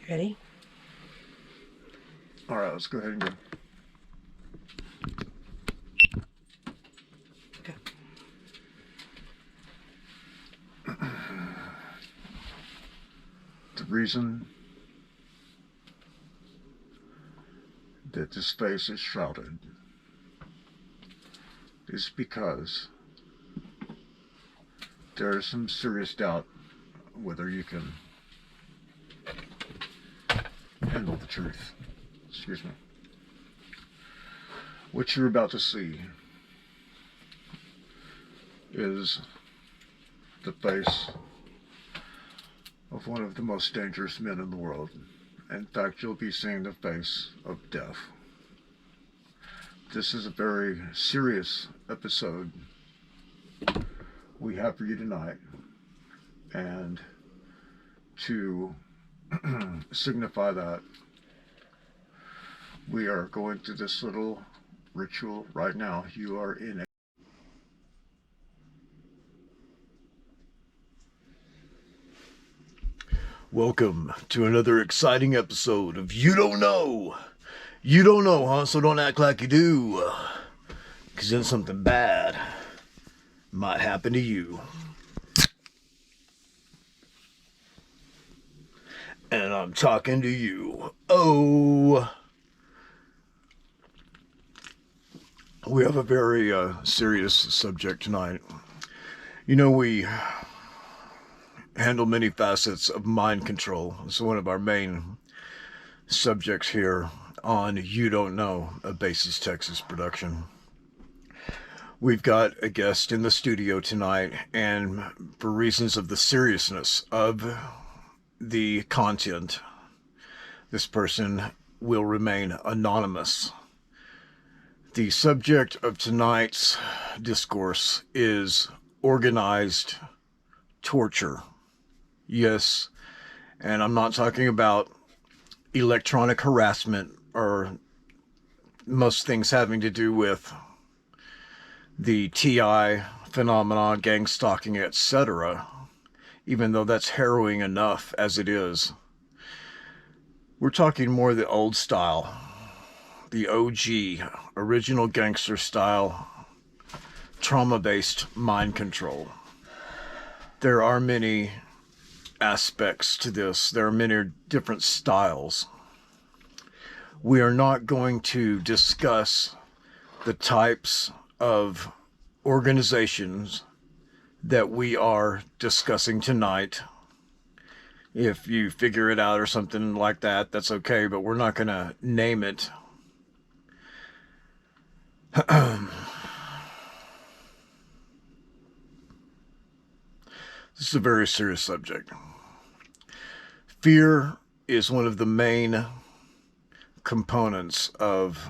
Ready? All right, let's go ahead and go. Okay. The reason that this face is shrouded is because there is some serious doubt whether you can handle the truth. Excuse me. What you're about to see is the face of one of the most dangerous men in the world. In fact, you'll be seeing the face of death. This is a very serious episode we have for you tonight, and to signify that, we are going through this little ritual right now. You are in a Welcome to another exciting episode of You Don't Know. You don't know, huh? So don't act like you do. Because then something bad might happen to you. And I'm talking to you. Oh. We have a very serious subject tonight. You know, we handle many facets of mind control. It's one of our main subjects here on You Don't Know, a Basis Texas production. We've got a guest in the studio tonight, and for reasons of the seriousness of the content, this person will remain anonymous. The subject of tonight's discourse is organized torture. Yes, and I'm not talking about electronic harassment or most things having to do with the TI phenomenon, gang stalking, etc., even though that's harrowing enough as it is. We're talking more the old style, the OG, original gangster style, trauma-based mind control. There are many aspects to this. There are many different styles. We are not going to discuss the types of organizations that we are discussing tonight. If you figure it out or something like that, that's okay, but we're not going to name it. This is a very serious subject. Fear is one of the main components of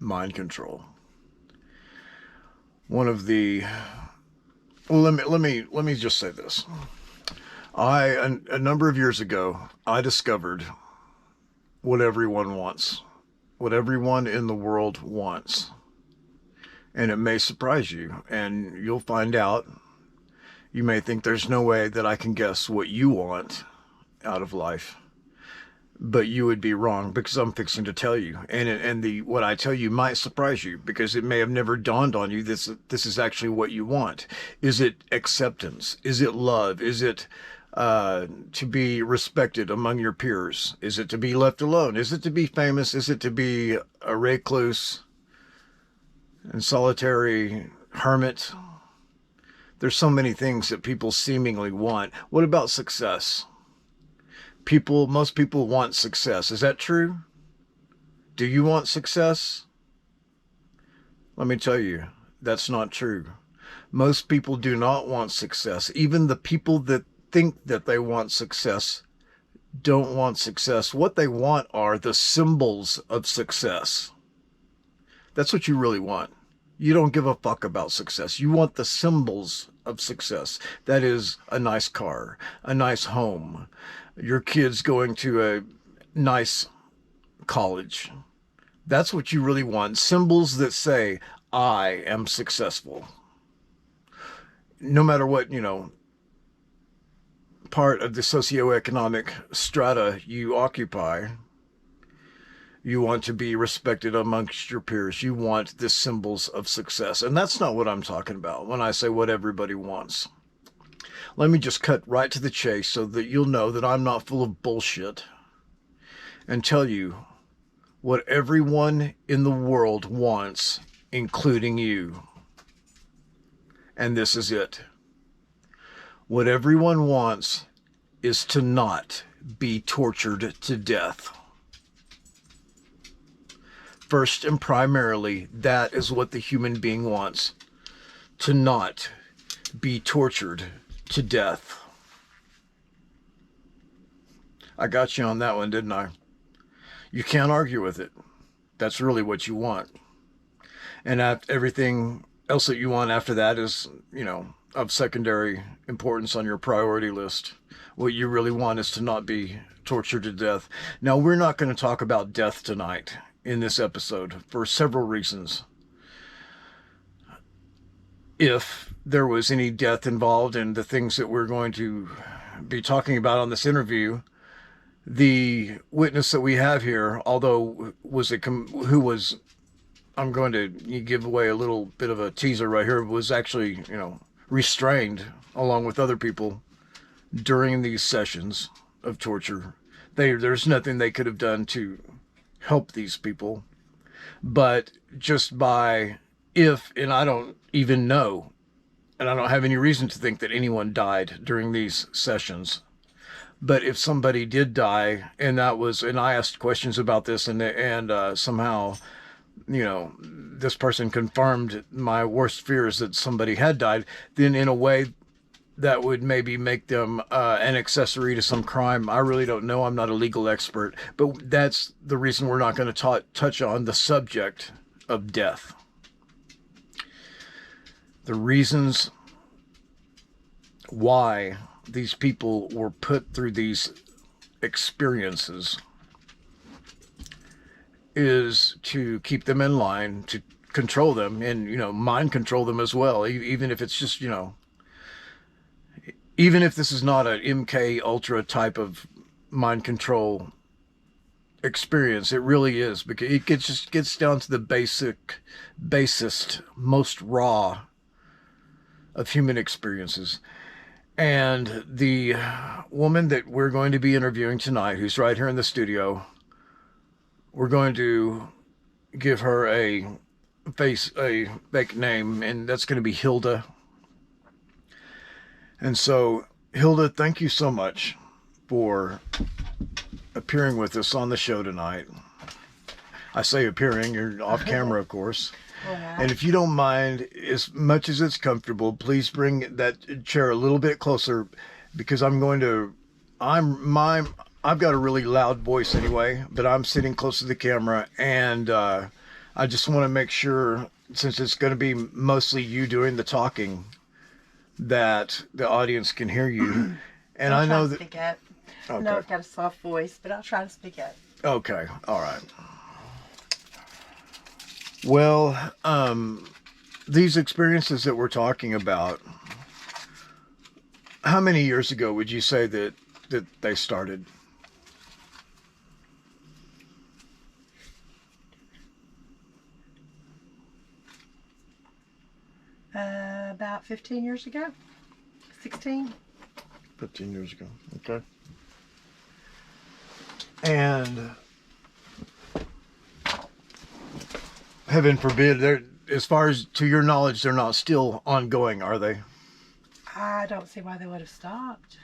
mind control. One of the let me just say this. A number of years ago, I discovered what everyone wants, what everyone in the world wants, and it may surprise you, and you'll find out. You may think there's no way that I can guess what you want out of life, but you would be wrong, because I'm fixing to tell you, and what I tell you might surprise you, because it may have never dawned on you this is actually what you want. Is it acceptance? Is it love? Is it to be respected among your peers? Is it to be left alone? Is it to be famous? Is it to be a recluse and solitary hermit? There's so many things that people seemingly want. What about success? Most people want success. Is that true? Do you want success? Let me tell you, that's not true. Most people do not want success. Even the people that think that they want success don't want success. What they want are the symbols of success. That's what you really want. You don't give a fuck about success. You want the symbols of success. That is a nice car, a nice home, your kids going to a nice college. That's what you really want. Symbols that say, I am successful. No matter what, part of the socioeconomic strata you occupy, you want to be respected amongst your peers. You want the symbols of success. And that's not what I'm talking about when I say what everybody wants. Let me just cut right to the chase so that you'll know that I'm not full of bullshit and tell you what everyone in the world wants, including you. And this is it. What everyone wants is to not be tortured to death. First and primarily, that is what the human being wants. To not be tortured to death. I got you on that one, didn't I? You can't argue with it. That's really what you want. And everything else that you want after that is, of secondary importance on your priority list. What you really want is to not be tortured to death. Now, we're not going to talk about death tonight in this episode for several reasons. If there was any death involved in the things that we're going to be talking about on this interview, the witness that we have here, although I'm going to give away a little bit of a teaser right here, was actually, restrained along with other people during these sessions of torture. There's nothing they could have done to help these people, but just and I don't even know, and I don't have any reason to think that anyone died during these sessions. But if somebody did die, and I asked questions about this, and somehow, this person confirmed my worst fears that somebody had died, then in a way that would maybe make them an accessory to some crime. I really don't know. I'm not a legal expert, but that's the reason we're not going to touch on the subject of death. The reasons why these people were put through these experiences is to keep them in line, to control them, and, mind control them as well, even if it's just, even if this is not an MK Ultra type of mind control experience, it really is, because it just gets down to the basest, most raw of human experiences. And the woman that we're going to be interviewing tonight, who's right here in the studio, we're going to give her a fake name, and that's going to be Hilda. And so, Hilda, thank you so much for appearing with us on the show tonight. I say appearing, you're off camera, of course. And if you don't mind, as much as it's comfortable, please bring that chair a little bit closer, because I've got a really loud voice anyway, but I'm sitting close to the camera, and I just want to make sure, since it's going to be mostly you doing the talking, that the audience can hear you. And I know that. Speak up. Okay. I know I've got a soft voice, but I'll try to speak up. Okay. All right. Well, these experiences that we're talking about, how many years ago would you say that they started? About 15 years ago. 16. 15 years ago. Okay. And heaven forbid, as far as to your knowledge, they're not still ongoing, are they? I don't see why they would have stopped.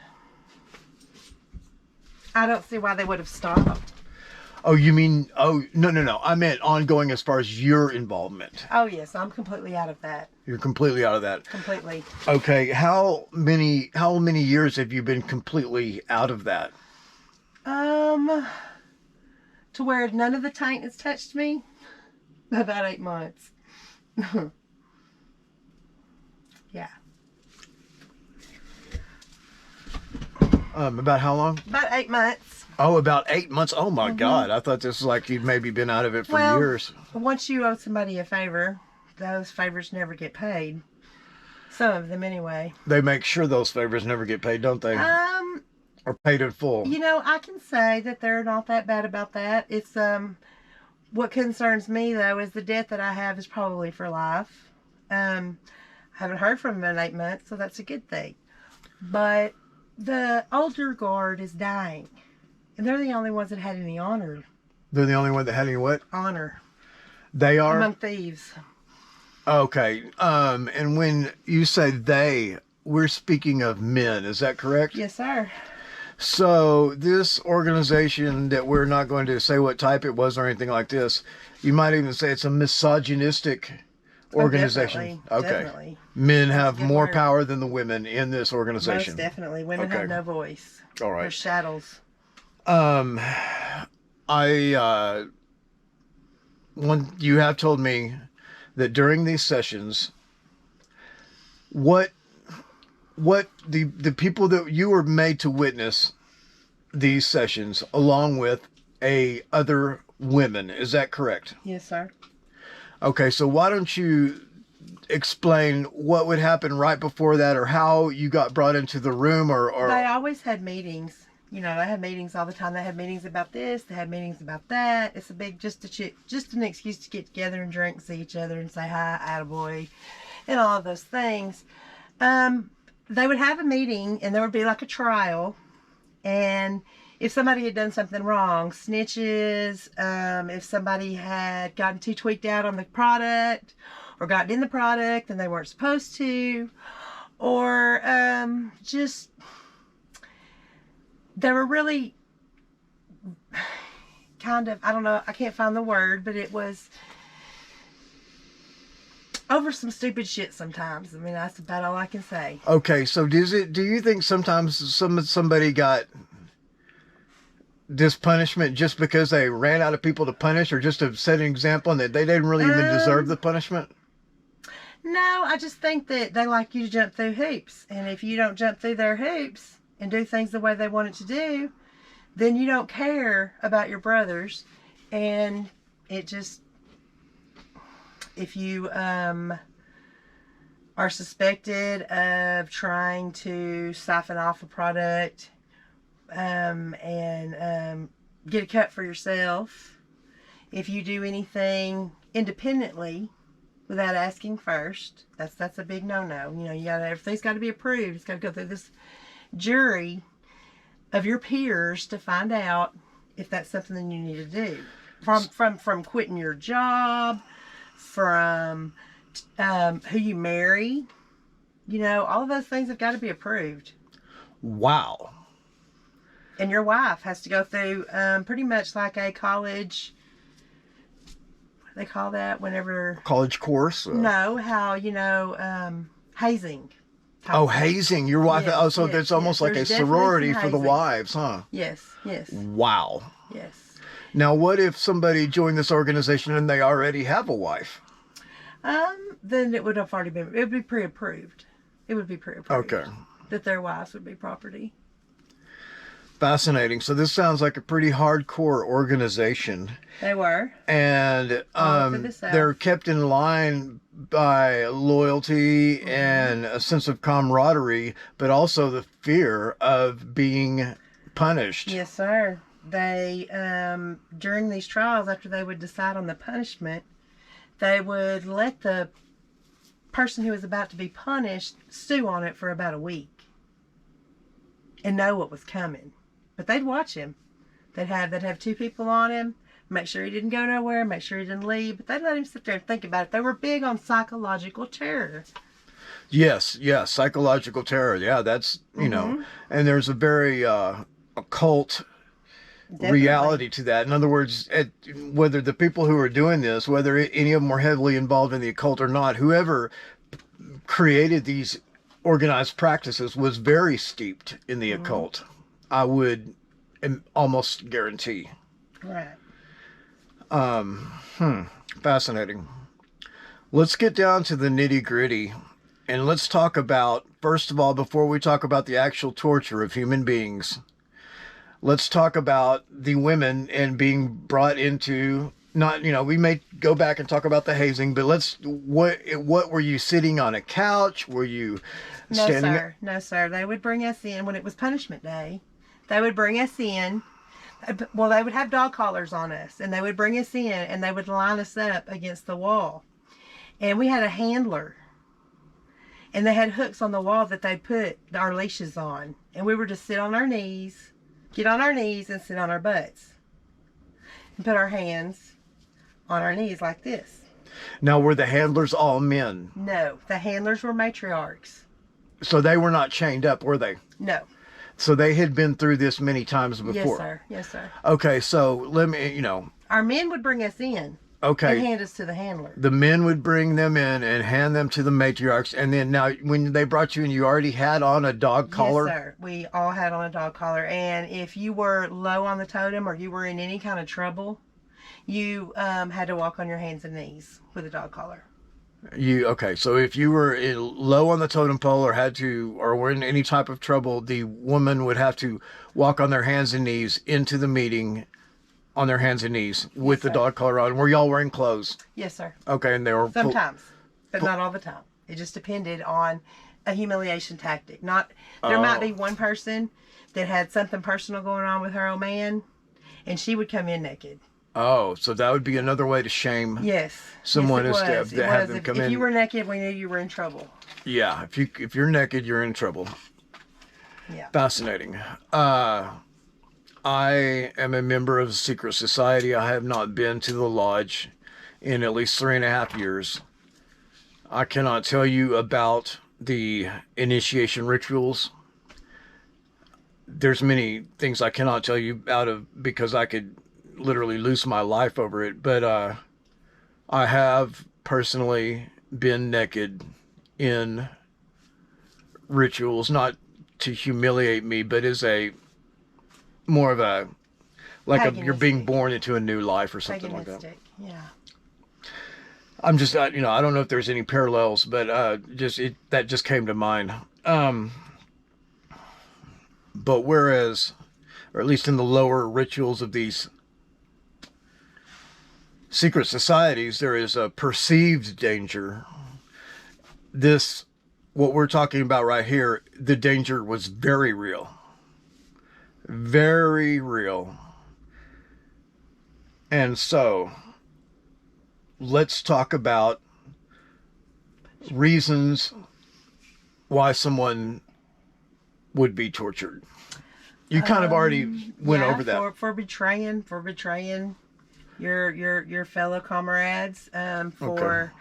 I don't see why they would have stopped. Oh, you mean, no. I meant ongoing as far as your involvement. Oh, yes. I'm completely out of that. You're completely out of that. Completely. Okay. How many years have you been completely out of that? To where none of the taint has touched me? About 8 months. Yeah. About how long? About 8 months. Oh, about 8 months. Oh my God. I thought this was like you'd maybe been out of it for years. Once you owe somebody a favor, those favors never get paid. Some of them, anyway. They make sure those favors never get paid, don't they? Or paid in full. I can say that they're not that bad about that. It's what concerns me though is the debt that I have is probably for life. I haven't heard from them in 8 months, so that's a good thing. But the older guard is dying, and they're the only ones that had any honor. They're the only one that had any what? Honor. They are? Among thieves. Okay. And when you say they, we're speaking of men, is that correct? Yes, sir. So this organization that we're not going to say what type it was or anything like this, you might even say it's a misogynistic organization. Definitely, okay. Definitely. Men have more power than the women in this organization. Most definitely. Women have no voice. All right. They're shadows. You have told me that during these sessions, what the people that you were made to witness these sessions along with other women, is that correct? Yes, sir. Okay, so why don't you explain what would happen right before that, or how you got brought into the room, or they always had meetings. They had meetings all the time. They had meetings about this. They had meetings about that. It's a big just an excuse to get together and drink, see each other, and say hi, attaboy, and all of those things. They would have a meeting, and there would be like a trial. And if somebody had done something wrong, snitches, if somebody had gotten too tweaked out on the product or gotten in the product and they weren't supposed to, or just, they were really kind of, I don't know, I can't find the word, but it was over some stupid shit sometimes. I mean, that's about all I can say. Okay, so do you think sometimes somebody got this punishment just because they ran out of people to punish, or just to set an example and that they didn't really even deserve the punishment? No, I just think that they like you to jump through hoops. And if you don't jump through their hoops and do things the way they want it to do, then you don't care about your brothers. And it just, if you are suspected of trying to siphon off a product and get a cut for yourself, if you do anything independently without asking first, that's a big no-no. Everything's got to be approved. It's got to go through this jury of your peers to find out if that's something that you need to do. From quitting your job, from who you marry, all of those things have got to be approved. Wow. And your wife has to go through pretty much like a college, what do they call that whenever? College course? No, how, hazing. Oh, hazing. Your wife. Yes, oh, so it's almost like a sorority for the wives, huh? Yes. Wow. Yes. Now, what if somebody joined this organization and they already have a wife? Then it would have already been, it would be pre-approved. It would be pre-approved. Okay. That their wives would be property. Fascinating. So this sounds like a pretty hardcore organization. They were. And they're kept in line by loyalty and a sense of camaraderie, but also the fear of being punished. Yes, sir. They, during these trials, after they would decide on the punishment, they would let the person who was about to be punished stew on it for about a week and know what was coming. But they'd watch him. They'd have two people on him, make sure he didn't go nowhere, make sure he didn't leave. But they'd let him sit there and think about it. They were big on psychological terror. Yes, psychological terror. Yeah, that's, and there's a very occult reality to that. In other words, whether the people who are doing this, whether any of them were heavily involved in the occult or not, whoever created these organized practices was very steeped in the occult. I would almost guarantee. Right. Fascinating. Let's get down to the nitty-gritty, and let's talk about, first of all, before we talk about the actual torture of human beings, let's talk about the women and being brought into not, we may go back and talk about the hazing, but what were you sitting on a couch? Were you No, standing? sir. No, sir. They would bring us in when it was punishment day. They would bring us in. Well, they would have dog collars on us, and they would bring us in, and they would line us up against the wall. And we had a handler, and they had hooks on the wall that they put our leashes on. And we were to sit on our knees, get on our knees, and sit on our butts, and put our hands on our knees like this. Now, were the handlers all men? No, the handlers were matriarchs. So they were not chained up, were they? No. So they had been through this many times before. Yes, sir. Yes, sir. Okay, so let me, Our men would bring us in. Okay. And hand us to the handler. The men would bring them in and hand them to the matriarchs. And then now when they brought you in, you already had on a dog collar? Yes, sir. We all had on a dog collar. And if you were low on the totem or you were in any kind of trouble, you had to walk on your hands and knees with a dog collar. Okay, so if you were low on the totem pole or were in any type of trouble, the woman would have to walk on their hands and knees into the meeting on their hands and knees with the dog collar on. Were y'all wearing clothes? Yes, sir. Okay, and they were sometimes, but not all the time. It just depended on a humiliation tactic. There might be one person that had something personal going on with her old man, and she would come in naked. Oh, so that would be another way to shame someone yes, is to have them come in. If you were naked, we knew you were in trouble. Yeah, if you're naked, you're in trouble. Yeah. Fascinating. I am a member of a secret society. I have not been to the lodge in at least 3.5 years. I cannot tell you about the initiation rituals. There's many things I cannot tell you because I could literally lose my life over it. But I have personally been naked in rituals, not to humiliate me, but as more of a you're being born into a new life or something like that. Yeah. I'm just I don't know if there's any parallels, but that just came to mind. But whereas, or at least in the lower rituals of these secret societies, there is a perceived danger. What we're talking about right here, the danger was very real. Very real. And so, let's talk about reasons why someone would be tortured. You kind of already went over that. For betraying your fellow comrades, for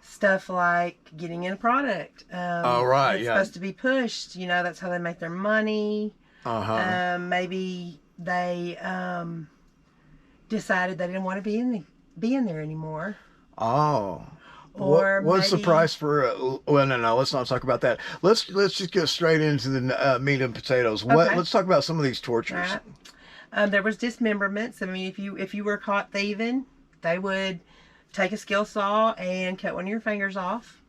stuff like getting in a product. It's supposed to be pushed. That's how they make their money. Maybe they decided they didn't want to be in there anymore. Oh. Or what's the price for? No. Let's not talk about that. Let's just get straight into the meat and potatoes. Let's talk about some of these tortures. Right. There was dismemberments. I mean, if you were caught thieving, they would take a skill saw and cut one of your fingers off.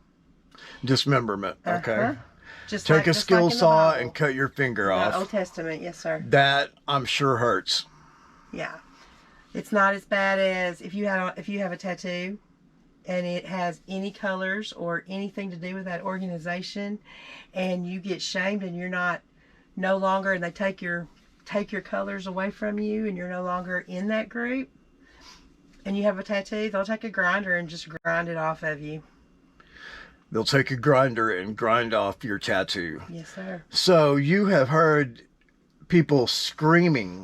Dismemberment. Okay. Just take a skill saw and cut your finger off. Old Testament, yes, sir. That I'm sure hurts. Yeah, it's not as bad as if you have a tattoo, and it has any colors or anything to do with that organization, and you get shamed, and you're no longer, and they take your colors away from you, and you're no longer in that group, and you have a tattoo, they'll take a grinder and just grind it off of you. They'll take a grinder and grind off your tattoo. Yes, sir. So you have heard people screaming